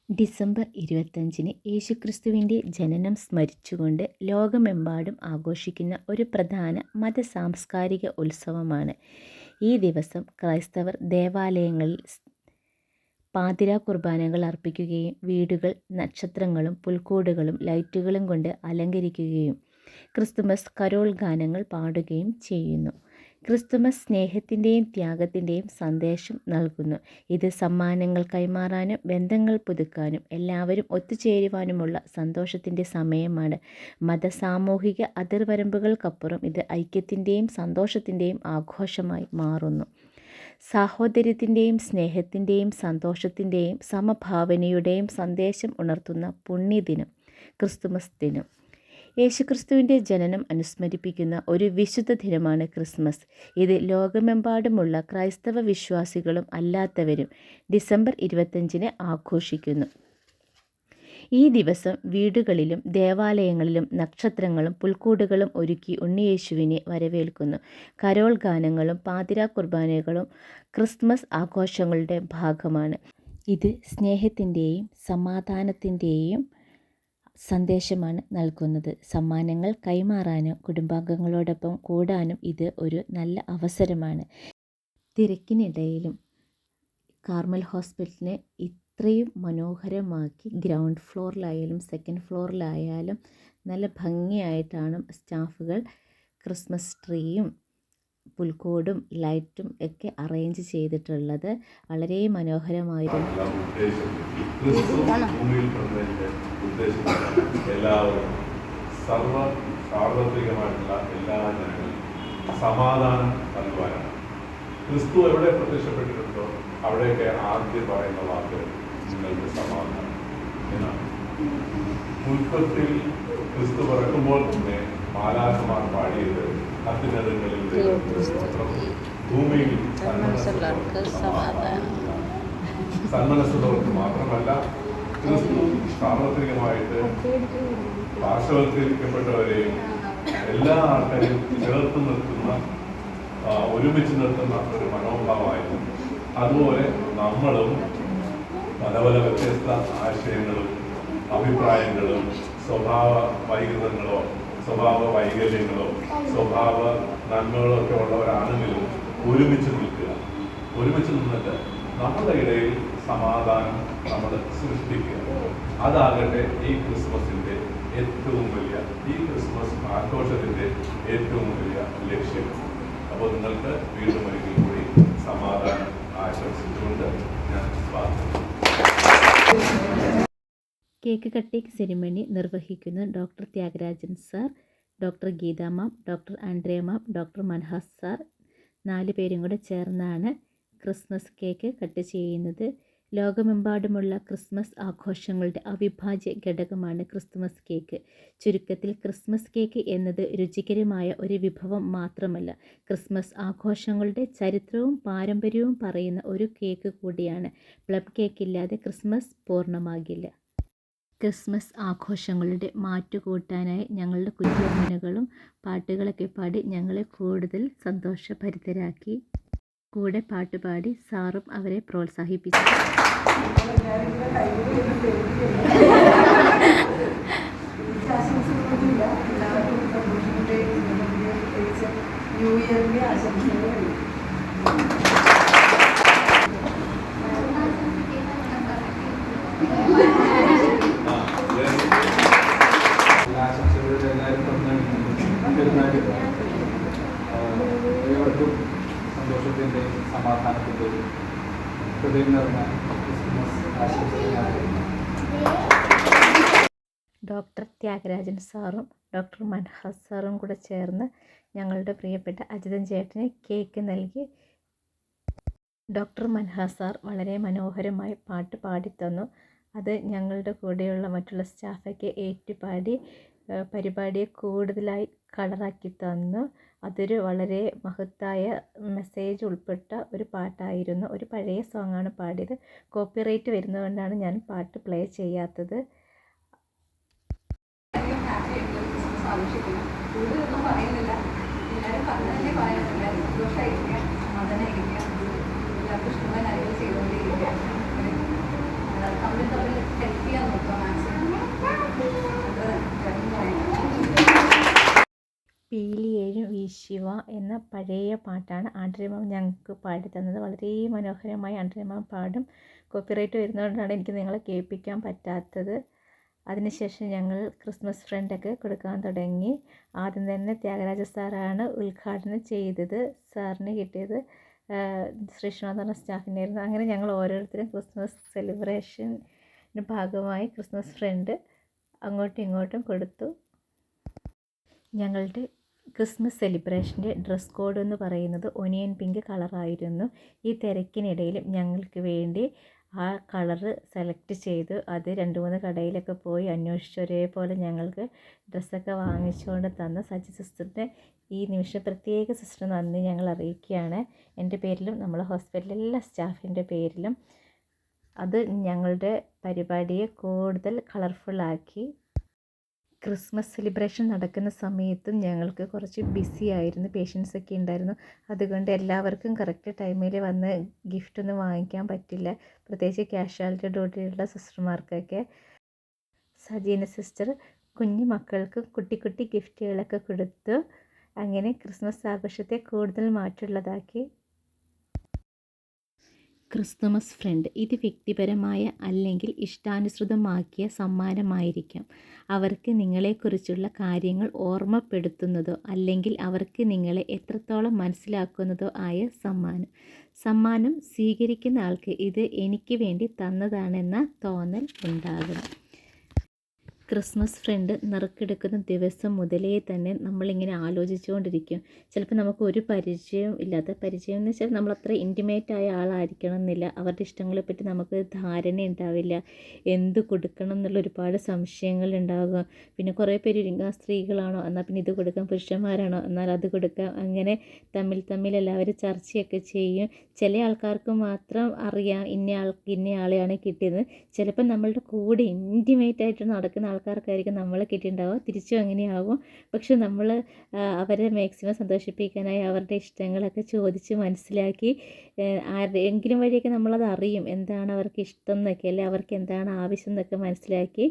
December 25 യേശുക്രിസ്തുവിൻ്റെ ജനനം സ്മരിച്ചുകൊണ്ട് ലോകമെമ്പാടും ആഘോഷിക്കുന്ന ഒരു പ്രധാന മതസാംസ്കാരിക ഉത്സവമാണ്. ഈ ദിവസം ക്രൈസ്തവർ ദേവാലയങ്ങളിൽ പാതിരാ കുർബാനകൾ അർപ്പിക്കുകയും വീടുകൾ നക്ഷത്രങ്ങളും പുൽക്കൂടുകളും ലൈറ്റുകളും കൊണ്ട് അലങ്കരിക്കുകയും ക്രിസ്തുമസ് കരോൾ ഗാനങ്ങൾ പാടുകയും ചെയ്യുന്നു. ക്രിസ്തുമസ് സ്നേഹത്തിൻ്റെയും ത്യാഗത്തിൻ്റെയും സന്ദേശം നൽകുന്നു. ഇത് സമ്മാനങ്ങൾ കൈമാറാനും ബന്ധങ്ങൾ പുതുക്കാനും എല്ലാവരും ഒത്തുചേരുവാനുമുള്ള സന്തോഷത്തിൻ്റെ സമയമാണ്. സാമൂഹിക അതിർവരമ്പുകൾക്കപ്പുറം ഇത് ഐക്യത്തിൻ്റെയും സന്തോഷത്തിൻ്റെയും ആഘോഷമായി മാറുന്നു. സാഹോദര്യത്തിൻ്റെയും സ്നേഹത്തിൻ്റെയും സന്തോഷത്തിൻ്റെയും സമഭാവനയുടെയും സന്ദേശം ഉണർത്തുന്ന പുണ്യദിനം ക്രിസ്തുമസ് ദിനം. യേശുക്രിസ്തുവിൻ്റെ ജനനം അനുസ്മരിപ്പിക്കുന്ന ഒരു വിശുദ്ധ ദിനമാണ് ക്രിസ്മസ്. ഇത് ലോകമെമ്പാടുമുള്ള ക്രൈസ്തവ വിശ്വാസികളും അല്ലാത്തവരും ഡിസംബർ 25 ആഘോഷിക്കുന്നു. ഈ ദിവസം വീടുകളിലും ദേവാലയങ്ങളിലും നക്ഷത്രങ്ങളും പുൽക്കൂടുകളും ഒരുക്കി ഉണ്ണിയേശുവിനെ വരവേൽക്കുന്നു. കരോൾ ഗാനങ്ങളും പാതിരാ കുർബാനകളും ക്രിസ്മസ് ആഘോഷങ്ങളുടെ ഭാഗമാണ്. ഇത് സ്നേഹത്തിൻ്റെയും സമാധാനത്തിൻ്റെയും സന്ദേശമാണ് നൽകുന്നത്. സമ്മാനങ്ങൾ കൈമാറാനും കുടുംബാംഗങ്ങളോടൊപ്പം കൂടാനും ഇത് ഒരു നല്ല അവസരമാണ്. തിരക്കിനിടയിലും കാർമൽ ഹോസ്പിറ്റലിനെ ഇത്രയും മനോഹരമാക്കി ഗ്രൗണ്ട് ഫ്ലോറിലായാലും സെക്കൻഡ് ഫ്ലോറിലായാലും നല്ല ഭംഗിയായിട്ടാണ് സ്റ്റാഫുകൾ ക്രിസ്മസ് ട്രീയും പുൽക്കൂടും ലൈറ്റും ഒക്കെ അറേഞ്ച് ചെയ്തിട്ടുള്ളത്. വളരെ മനോഹരമായിരുന്നു. എല്ലാവരും സാർവത്രികമായിട്ടുള്ള എല്ലാ ജനങ്ങളും സമാധാനം നൽകുവാനാണ്. ക്രിസ്തു എവിടെ പ്രത്യക്ഷപ്പെട്ടിട്ടുണ്ടോ അവിടെയൊക്കെ ആദ്യം പറയുന്ന വാക്ക് നിങ്ങൾക്ക് സമാധാനം എന്നാണ്. ഉൽപ്പത്തിൽ ക്രിസ്തു പിറക്കുമ്പോൾ തന്നെ മാലാഖമാർ പാടിയത് അത്യുന്നതങ്ങളിൽ ഭൂമിയിൽ സന്മനസ്സുള്ളവർക്ക് മാത്രമല്ല, ക്രിസ്തു സാർവത്രികമായിട്ട് പാർശ്വവൽക്കരിക്കപ്പെട്ടവരെയും എല്ലാ ആൾക്കാരെയും ചേർത്ത് നിർത്തുന്ന ഒരുമിച്ച് നിർത്തുന്ന ഒരു മനോഭാവമായിരുന്നു. അതുപോലെ നമ്മളും പല പല വ്യത്യസ്ത ആശയങ്ങളും അഭിപ്രായങ്ങളും സ്വഭാവ വൈകൃതങ്ങളോ സ്വഭാവ വൈകല്യങ്ങളോ സ്വഭാവ നന്മകളോ ഒക്കെ ഉള്ളവരാണെങ്കിലും ഒരുമിച്ച് നിൽക്കുക. ഒരുമിച്ച് നിന്നിട്ട് നമ്മുടെ ഇടയിൽ സമാധാനം നമ്മൾ സൃഷ്ടിക്കുക. അതാകട്ടെ ഈ ക്രിസ്മസിൻ്റെ ഏറ്റവും വലിയ, ഈ ക്രിസ്മസ് ആഘോഷത്തിൻ്റെ ഏറ്റവും വലിയ ലക്ഷ്യം. അപ്പോൾ നിങ്ങൾക്ക് വീണ്ടും ഒരിക്കൽ കൂടി സമാധാനം ആശംസിച്ചുകൊണ്ട് ഞാൻ പ്രാർത്ഥിക്കുന്നു. കേക്ക് കട്ടിംഗ് സെറിമണി നിർവഹിക്കുന്ന doctor Thyagarajan sir, doctor Geetha ma'am, doctor Andrea ma'am, doctor Manhas sir 4 പേരും കൂടെ ചേർന്നാണ് ക്രിസ്മസ് കേക്ക് കട്ട് ചെയ്യുന്നത്. ലോകമെമ്പാടുമുള്ള ക്രിസ്മസ് ആഘോഷങ്ങളുടെ അവിഭാജ്യ ഘടകമാണ് ക്രിസ്മസ് കേക്ക്. ചുരുക്കത്തിൽ ക്രിസ്മസ് കേക്ക് എന്നത് രുചികരമായ ഒരു വിഭവം മാത്രമല്ല, ക്രിസ്മസ് ആഘോഷങ്ങളുടെ ചരിത്രവും പാരമ്പര്യവും പറയുന്ന ഒരു കേക്ക് കൂടിയാണ്. പ്ലം കേക്കില്ലാതെ ക്രിസ്മസ് പൂർണ്ണമാകില്ല. ക്രിസ്മസ് ആഘോഷങ്ങളുടെ മാറ്റുകൂട്ടാനായി ഞങ്ങളുടെ കുഞ്ഞുമനുകളും പാട്ടുകളൊക്കെ പാടി ഞങ്ങളെ കൂടുതൽ സന്തോഷഭരിതരാക്കി. കൂടെ പാട്ടുപാടി സാറും അവരെ പ്രോത്സാഹിപ്പിച്ചു. ന്യൂ ഇയറിൻ്റെ ആശംസകൾ. ഏവർക്കും സന്തോഷത്തിൻ്റെയും സമാധാനത്തിൻ്റെയും ഹൃദയം നിറഞ്ഞ ക്രിസ്മസ് ആശംസകൾ. ഡോക്ടർ ത്യാഗരാജൻ സാറും ഡോക്ടർ മൻഹാസ് സാറും കൂടെ ചേർന്ന് ഞങ്ങളുടെ പ്രിയപ്പെട്ട അജിതൻ ചേട്ടന് കേക്ക് നൽകി. ഡോക്ടർ മൻഹാസ് സാർ വളരെ മനോഹരമായി പാട്ട് പാടിത്തന്നു. അത് ഞങ്ങളുടെ കൂടെയുള്ള മറ്റുള്ള സ്റ്റാഫൊക്കെ ഏറ്റുപാടി പരിപാടിയെ കൂടുതലായി കളറാക്കി തന്നു. അതൊരു വളരെ മഹത്തായ മെസ്സേജ് ഉൾപ്പെട്ട ഒരു പാട്ടായിരുന്നു. ഒരു പഴയ സോങ്ങാണ് പാടിയത്. കോപ്പിറൈറ്റ് വരുന്നതുകൊണ്ടാണ് ഞാൻ പാട്ട് പ്ലേ ചെയ്യാത്തത്. കൂടുതലൊന്നും പറയുന്നില്ല, എല്ലാവരും പറഞ്ഞു തന്നെ പറയാനില്ല. സന്തോഷമായിരിക്കുക, സമാധാനമായിരിക്കുക, എല്ലാവർക്കും ഇഷ്ടമായ കാര്യങ്ങൾ ചെയ്തുകൊണ്ടിരിക്കുക. തമ്മിൽ തമ്മിൽ ശിവ എന്ന പഴയ പാട്ടാണ് ആൻഡ്രിയ മാം ഞങ്ങൾക്ക് പാടി തന്നത്. വളരെ മനോഹരമായി ആൻഡ്രിയ മാം പാടും. കോപ്പിറൈറ്റ് വരുന്നതുകൊണ്ടാണ് എനിക്ക് നിങ്ങളെ കേൾപ്പിക്കാൻ പറ്റാത്തത്. അതിനുശേഷം ഞങ്ങൾ ക്രിസ്മസ് ഫ്രണ്ടൊക്കെ കൊടുക്കാൻ തുടങ്ങി. ആദ്യം തന്നെ ത്യാഗരാജ സാറാണ് ഉദ്ഘാടനം ചെയ്തത്. സാറിന് കിട്ടിയത് ശ്രീഷ്ണ എന്ന് പറഞ്ഞ സ്റ്റാഫിനായിരുന്നു. അങ്ങനെ ഞങ്ങൾ ഓരോരുത്തരും ക്രിസ്മസ് സെലിബ്രേഷന് ഭാഗമായി ക്രിസ്മസ് ഫ്രണ്ട് അങ്ങോട്ടും ഇങ്ങോട്ടും കൊടുത്തു. ഞങ്ങളുടെ ക്രിസ്മസ് സെലിബ്രേഷൻ്റെ ഡ്രസ് കോഡ് എന്ന് പറയുന്നത് ഒനിയൻ പിങ്ക് കളറായിരുന്നു. ഈ തിരക്കിനിടയിലും ഞങ്ങൾക്ക് വേണ്ടി ആ കളറ് സെലക്ട് ചെയ്തു. അത് 2-3 കടയിലൊക്കെ പോയി അന്വേഷിച്ച് ഒരേപോലെ ഞങ്ങൾക്ക് ഡ്രസ്സൊക്കെ വാങ്ങിച്ചുകൊണ്ട് തന്ന സജി സിസ്റ്ററിൻ്റെ ഈ നിമിഷം പ്രത്യേക സിസ്റ്റർ നന്ദി ഞങ്ങൾ അറിയിക്കുകയാണ്. എൻ്റെ പേരിലും നമ്മളെ ഹോസ്പിറ്റലിലെ എല്ലാ സ്റ്റാഫിൻ്റെ പേരിലും. അത് ഞങ്ങളുടെ പരിപാടിയെ കൂടുതൽ കളർഫുള്ളാക്കി. ക്രിസ്മസ് സെലിബ്രേഷൻ നടക്കുന്ന സമയത്തും ഞങ്ങൾക്ക് കുറച്ച് ബിസി ആയിരുന്നു. പേഷ്യൻസൊക്കെ ഉണ്ടായിരുന്നു. അതുകൊണ്ട് എല്ലാവർക്കും കറക്റ്റ് ടൈമിൽ വന്ന് ഗിഫ്റ്റൊന്നും വാങ്ങിക്കാൻ പറ്റില്ല. പ്രത്യേകിച്ച് കാഷ്വാലിറ്റി ഡ്യൂട്ടിയുള്ള സിസ്റ്റർമാർക്കൊക്കെ. സജീന സിസ്റ്റർ കുഞ്ഞു മക്കൾക്ക് കുട്ടി കുട്ടി ഗിഫ്റ്റുകളൊക്കെ കൊടുത്തു. അങ്ങനെ ക്രിസ്മസ് ആഘോഷത്തെ കൂടുതൽ മാറ്റുള്ളതാക്കി. ക്രിസ്തുമസ് ഫ്രണ്ട് ഇത് വ്യക്തിപരമായ അല്ലെങ്കിൽ ഇഷ്ടാനുസൃതമാക്കിയ സമ്മാനമായിരിക്കാം. അവർക്ക് നിങ്ങളെക്കുറിച്ചുള്ള കാര്യങ്ങൾ ഓർമ്മപ്പെടുത്തുന്നതോ അല്ലെങ്കിൽ അവർക്ക് നിങ്ങളെ എത്രത്തോളം മനസ്സിലാക്കുന്നതോ ആയ സമ്മാനം സ്വീകരിക്കുന്ന ആൾക്ക് ഇത് എനിക്ക് വേണ്ടി തന്നതാണെന്ന തോന്നൽ ഉണ്ടാകണം. ക്രിസ്മസ് ഫ്രണ്ട് നറുക്കെടുക്കുന്ന ദിവസം മുതലേ തന്നെ നമ്മളിങ്ങനെ ആലോചിച്ചുകൊണ്ടിരിക്കും. ചിലപ്പോൾ നമുക്ക് ഒരു പരിചയം എന്ന് വെച്ചാൽ നമ്മളത്ര ഇൻറ്റിമേറ്റ് ആയ ആളായിരിക്കണം എന്നില്ല. അവരുടെ ഇഷ്ടങ്ങളെപ്പറ്റി നമുക്ക് ധാരണ ഉണ്ടാവില്ല. എന്ത് കൊടുക്കണം എന്നുള്ള ഒരുപാട് സംശയങ്ങൾ ഉണ്ടാകും. പിന്നെ കുറേ പേര് സ്ത്രീകളാണോ എന്നാൽ പിന്നെ ഇത് കൊടുക്കാം, പുരുഷന്മാരാണോ എന്നാൽ അത് കൊടുക്കാം. അങ്ങനെ തമ്മിൽ എല്ലാവരും ചർച്ചയൊക്കെ ചെയ്യും. ചില ആൾക്കാർക്ക് മാത്രം അറിയാം ഇന്നയാളെയാണ് കിട്ടിയത്. ചിലപ്പോൾ നമ്മളുടെ കൂടെ ഇൻറ്റിമേറ്റ് ആയിട്ട് നടക്കുന്ന ആൾക്കാർക്കായിരിക്കും നമ്മളെ കിട്ടിയിട്ടുണ്ടാവുക. തിരിച്ചും അങ്ങനെയാവും. പക്ഷെ നമ്മൾ അവരെ മാക്സിമം സന്തോഷിപ്പിക്കാനായി അവരുടെ ഇഷ്ടങ്ങളൊക്കെ ചോദിച്ച് മനസ്സിലാക്കി ആരുടെയെങ്കിലും വഴിയൊക്കെ നമ്മളത് അറിയും എന്താണ് അവർക്ക് ഇഷ്ടം എന്നൊക്കെ, അല്ലെ അവർക്ക് എന്താണ് ആവശ്യം എന്നൊക്കെ മനസ്സിലാക്കി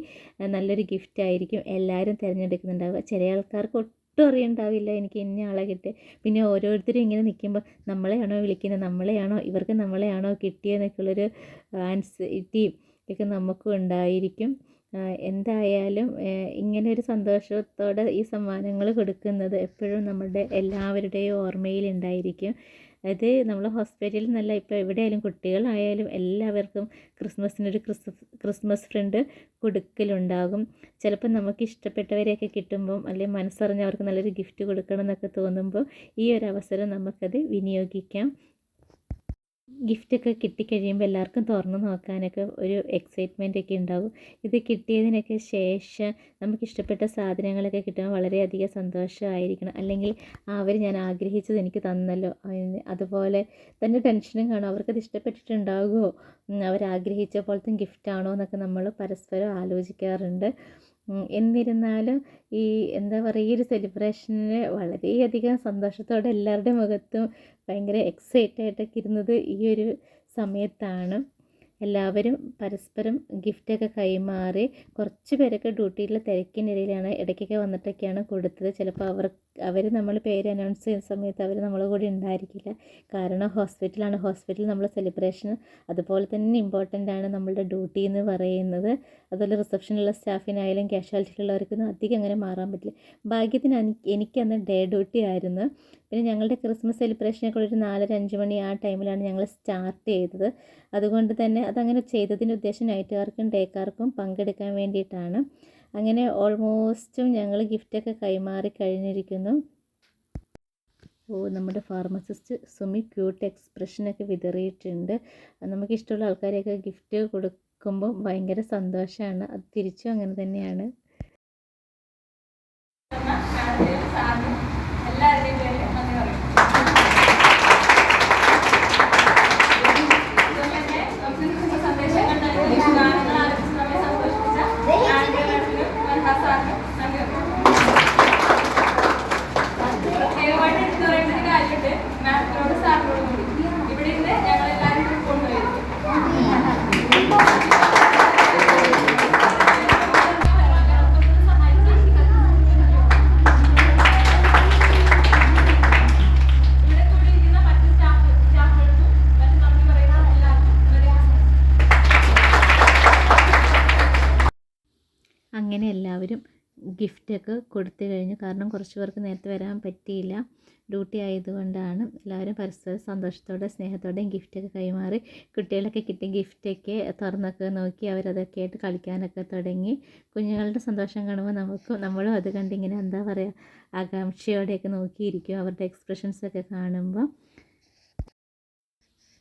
നല്ലൊരു ഗിഫ്റ്റ് ആയിരിക്കും എല്ലാവരും തിരഞ്ഞെടുക്കുന്നുണ്ടാവുക. ചില ആൾക്കാർക്ക് ഒട്ടും അറിയണ്ടാവില്ല എനിക്ക് ഇന്ന ആളെ കിട്ടി. പിന്നെ ഓരോരുത്തരും ഇങ്ങനെ നിൽക്കുമ്പോൾ നമ്മളെയാണോ വിളിക്കുന്നത്, ഇവർക്ക് നമ്മളെയാണോ കിട്ടിയെന്നൊക്കെയുള്ളൊരു ആൻസൈറ്റി ഒക്കെ നമുക്കും ഉണ്ടായിരിക്കും. എന്തായാലും ഇങ്ങനെ ഒരു സന്തോഷത്തോടെ ഈ സമ്മാനങ്ങൾ കൊടുക്കുന്നത് എപ്പോഴും നമ്മുടെ എല്ലാവരുടെയും ഓർമ്മയിലുണ്ടായിരിക്കും. അത് നമ്മൾ ഹോസ്പിറ്റലിൽ നല്ല ഇപ്പോൾ എവിടെയായാലും കുട്ടികളായാലും എല്ലാവർക്കും ക്രിസ്മസിനൊരു ക്രിസ്മസ് ഫ്രണ്ട് കൊടുക്കലുണ്ടാകും. ചിലപ്പോൾ നമുക്ക് ഇഷ്ടപ്പെട്ടവരെയൊക്കെ കിട്ടുമ്പം അല്ലെങ്കിൽ മനസ്സറിഞ്ഞ് അവർക്ക് നല്ലൊരു ഗിഫ്റ്റ് കൊടുക്കണം എന്നൊക്കെ തോന്നുമ്പോൾ ഈ ഒരു അവസരം നമുക്കത് വിനിയോഗിക്കാം. ഗിഫ്റ്റൊക്കെ കിട്ടിക്കഴിയുമ്പോൾ എല്ലാവർക്കും തുറന്ന് നോക്കാനൊക്കെ ഒരു എക്സൈറ്റ്മെൻ്റ് ഒക്കെ ഉണ്ടാകും. ഇത് കിട്ടിയതിനൊക്കെ ശേഷം നമുക്കിഷ്ടപ്പെട്ട സാധനങ്ങളൊക്കെ കിട്ടുമ്പോൾ വളരെയധികം സന്തോഷമായിരിക്കണം. അല്ലെങ്കിൽ ഞാൻ ആഗ്രഹിച്ചത് എനിക്ക് തന്നല്ലോ, അതുപോലെ തന്നെ ടെൻഷനും കാണും. അവർക്കത് ഇഷ്ടപ്പെട്ടിട്ടുണ്ടാകുമോ, അവരാഗ്രഹിച്ച പോലത്തെ ഗിഫ്റ്റാണോ എന്നൊക്കെ നമ്മൾ പരസ്പരം ആലോചിക്കാറുണ്ട്. എന്നിരുന്നാലും ഈ ഈ ഒരു സെലിബ്രേഷന് വളരെയധികം സന്തോഷത്തോടെ എല്ലാവരുടെ മുഖത്തും ഭയങ്കര എക്സൈറ്റായിട്ടൊക്കെ ഇരുന്നത് ഈ ഒരു സമയത്താണ്. എല്ലാവരും പരസ്പരം ഗിഫ്റ്റൊക്കെ കൈമാറി. കുറച്ച് പേരൊക്കെ ഡ്യൂട്ടിയിലെ തിരക്കിനിടയിലാണ് ഇടയ്ക്കൊക്കെ വന്നിട്ടൊക്കെയാണ് കൊടുത്തത്. ചിലപ്പോൾ അവർ നമ്മൾ പേര് അനൗൺസ് ചെയ്യുന്ന സമയത്ത് അവർ നമ്മളെ കൂടെ ഉണ്ടായിരിക്കില്ല. കാരണം ഹോസ്പിറ്റലിൽ നമ്മൾ സെലിബ്രേഷൻ അതുപോലെ തന്നെ ഇമ്പോർട്ടൻ്റ് ആണ് നമ്മളുടെ ഡ്യൂട്ടി എന്ന് പറയുന്നത്. അതുപോലെ റിസപ്ഷനിലുള്ള സ്റ്റാഫിനായാലും കാഷ്വാലിറ്റിയിലുള്ളവർക്കൊന്നും അധികം അങ്ങനെ മാറാൻ പറ്റില്ല. ഭാഗ്യത്തിന് എനിക്കന്ന് ഡേ ഡ്യൂട്ടി ആയിരുന്നു. പിന്നെ ഞങ്ങളുടെ ക്രിസ്മസ് സെലിബ്രേഷനൊക്കെ ഒരു 4-5 മണി ആ ടൈമിലാണ് ഞങ്ങൾ സ്റ്റാർട്ട് ചെയ്തത്. അതുകൊണ്ട് തന്നെ അതങ്ങനെ ചെയ്തതിൻ്റെ ഉദ്ദേശം നൈറ്റുകാർക്കും ഡേക്കാർക്കും പങ്കെടുക്കാൻ വേണ്ടിയിട്ടാണ്. അങ്ങനെ ഓൾമോസ്റ്റും ഞങ്ങൾ ഗിഫ്റ്റൊക്കെ കൈമാറി കഴിഞ്ഞിരിക്കുന്നു. നമ്മുടെ ഫാർമസിസ്റ്റ് സുമി ക്യൂട്ട് എക്സ്പ്രഷനൊക്കെ വിതറിയിട്ടുണ്ട്. നമുക്കിഷ്ടമുള്ള ആൾക്കാരെയൊക്കെ ഗിഫ്റ്റ് കൊടുക്കുമ്പോൾ ഭയങ്കര സന്തോഷമാണ്. അത് തിരിച്ചും അങ്ങനെ തന്നെയാണ്. എല്ലാവരുടെയും പേര് നന്ദി പറയും. നമുക്ക് സന്ദേശങ്ങൾ നൽകി ഗാനങ്ങൾ ആരംഭിച്ച് നമ്മെ സന്തോഷിപ്പിച്ച ആൻഡ്രിയനും മൻഹാസാറിനും നന്ദി പറയും. പ്രത്യേകമായിട്ട് എടുത്തു പറയേണ്ട ഒരു കാര്യമുണ്ട്. മാത്സിനോട് സാറിനോടും കൂടി ഇവിടെ നിന്ന് ഞങ്ങളെല്ലാവരും കൊണ്ടുപോയിരിക്കും. അങ്ങനെ എല്ലാവരും ഗിഫ്റ്റൊക്കെ കൊടുത്തു കഴിഞ്ഞു. കാരണം കുറച്ച് പേർക്ക് നേരത്തെ വരാൻ പറ്റിയില്ല, ഡ്യൂട്ടി ആയതുകൊണ്ടാണ്. എല്ലാവരും പരസ്പരം സന്തോഷത്തോടെ സ്നേഹത്തോടെയും ഗിഫ്റ്റൊക്കെ കൈമാറി. കുട്ടികളൊക്കെ കിട്ടിയ ഗിഫ്റ്റൊക്കെ തുറന്നൊക്കെ നോക്കി അവരതൊക്കെ ആയിട്ട് കളിക്കാനൊക്കെ തുടങ്ങി. കുഞ്ഞുങ്ങളുടെ സന്തോഷം കാണുമ്പോൾ നമ്മളും അത് കണ്ടിങ്ങനെ എന്താ പറയുക, ആകാംക്ഷയോടെയൊക്കെ നോക്കിയിരിക്കും അവരുടെ എക്സ്പ്രഷൻസൊക്കെ കാണുമ്പോൾ.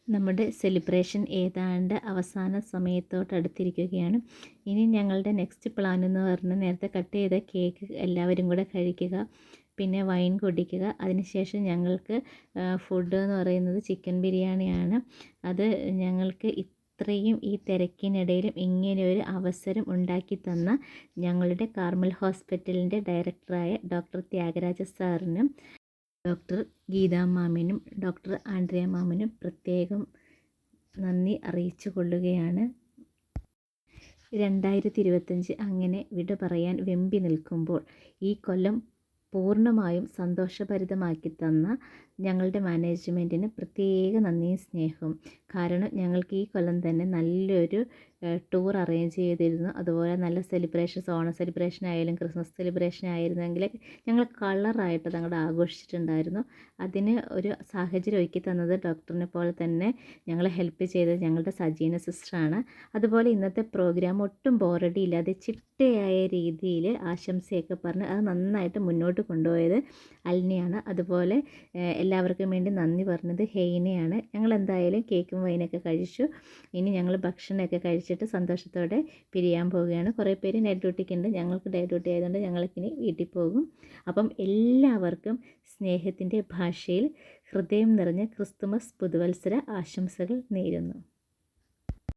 നമ്മുടെ സെലിബ്രേഷൻ ഏതാണ്ട് അവസാന സമയത്തോടടുത്തിരിക്കുകയാണ്. ഇനി ഞങ്ങളുടെ നെക്സ്റ്റ് പ്ലാൻ എന്ന് പറഞ്ഞാൽ നേരത്തെ കട്ട് ചെയ്ത കേക്ക് എല്ലാവരും കൂടെ കഴിക്കുക, പിന്നെ വൈൻ കുടിക്കുക. അതിനുശേഷം ഞങ്ങൾക്ക് ഫുഡ് എന്ന് പറയുന്നത് ചിക്കൻ ബിരിയാണിയാണ്. അത് ഞങ്ങൾക്ക് ഇത്രയും ഈ തിരക്കിനിടയിലും ഇങ്ങനെ ഒരു അവസരം ഉണ്ടാക്കി തന്ന ഞങ്ങളുടെ കാർമൽ ഹോസ്പിറ്റലിൻ്റെ ഡയറക്ടറായ ഡോക്ടർ ത്യാഗരാജ സാറിനും ഡോക്ടർ ഗീതാ മാമിനും ഡോക്ടർ ആൻഡ്രിയ മാമിനും പ്രത്യേകം നന്ദി അറിയിച്ചു കൊള്ളുകയാണ്. 2025 അങ്ങനെ വിട പറയാൻ വെമ്പി നിൽക്കുമ്പോൾ ഈ കൊല്ലം പൂർണ്ണമായും സന്തോഷഭരിതമാക്കി തന്ന ഞങ്ങളുടെ മാനേജ്മെൻറ്റിന് പ്രത്യേക നന്ദിയും സ്നേഹവും. കാരണം ഞങ്ങൾക്ക് ഈ കൊല്ലം തന്നെ നല്ലൊരു ടൂർ അറേഞ്ച് ചെയ്തിരുന്നു. അതുപോലെ നല്ല സെലിബ്രേഷൻസ്, ഓണം സെലിബ്രേഷൻ ആയാലും ക്രിസ്മസ് സെലിബ്രേഷൻ ആയിരുന്നെങ്കിൽ ഞങ്ങൾ കളറായിട്ട് ഞങ്ങളുടെ ആഘോഷിച്ചിട്ടുണ്ടായിരുന്നു. അതിന് ഒരു സാഹചര്യം ഒരുക്കി തന്നത് ഡോക്ടറിനെ പോലെ തന്നെ ഞങ്ങളെ ഹെൽപ്പ് ചെയ്തത് ഞങ്ങളുടെ സജീന സിസ്റ്ററാണ്. അതുപോലെ ഇന്നത്തെ പ്രോഗ്രാം ഒട്ടും ബോറടി ഇല്ലാതെ ചിട്ടയായ രീതിയിൽ ആശംസയൊക്കെ പറഞ്ഞ് അത് നന്നായിട്ട് മുന്നോട്ട് കൊണ്ടുപോയത് അൽനയാണ്. അതുപോലെ എല്ലാവർക്കും വേണ്ടി നന്ദി പറഞ്ഞത് ഹെയ്നയാണ്. ഞങ്ങൾ എന്തായാലും കേക്കും വൈനൊക്കെ കഴിച്ചു. ഇനി ഞങ്ങൾ ഭക്ഷണമൊക്കെ കഴിച്ചിട്ട് സന്തോഷത്തോടെ പിരിയാൻ പോവുകയാണ്. കുറേ പേര് നൈറ്റ് ഡ്യൂട്ടിക്കുണ്ട്, ഞങ്ങൾക്ക് ഡേ ഡ്യൂട്ടി ആയതുകൊണ്ട് ഞങ്ങൾക്കിനി വീട്ടിൽ പോകും. അപ്പം എല്ലാവർക്കും സ്നേഹത്തിൻ്റെ ഭാഷയിൽ ഹൃദയം നിറഞ്ഞ ക്രിസ്തുമസ് പുതുവത്സര ആശംസകൾ നേരുന്നു.